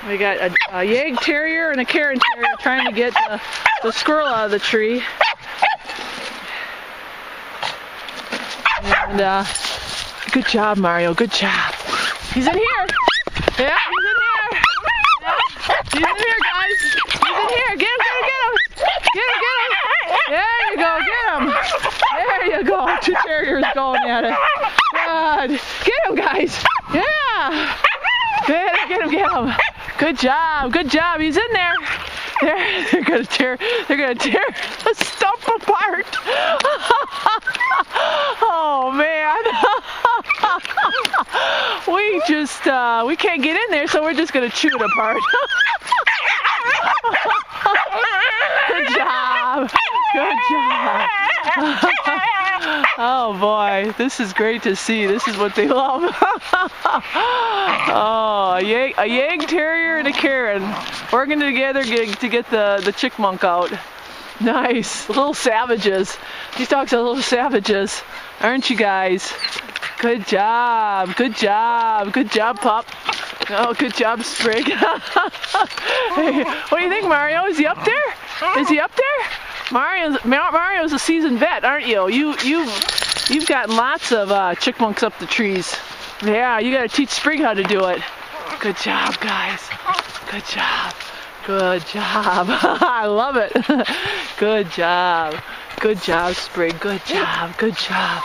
We got a Yag Terrier and a Cairn Terrier trying to get the squirrel out of the tree. And good job, Mario. Good job. He's in here. Yeah, he's in here. Yeah, he's in here, guys. He's in here. Get him, get him, get him. Get him, get him. There you go. Get him. There you go. Two terriers going at it. Good. Get him, guys. Yeah. Get him. Good job. Good job. He's in there. They're gonna tear the stump apart. Oh man. We can't get in there, so we're just gonna chew it apart. Good job. Good job. Oh boy, this is great to see. This is what they love. Oh, a Yag Terrier and a Cairn working together to get the chickmunk out. Nice, little savages. These dogs are little savages, aren't you guys? Good job, good job, good job, pup. Oh, good job, Sprig. Hey, what do you think, Mario? Is he up there? Is he up there? Mario's a seasoned vet, aren't you? You've got lots of chickmunks up the trees. Yeah, you gotta teach Sprig how to do it. Good job, guys. Good job. Good job. I love it. Good job. Good job, Sprig. Good job. Good job.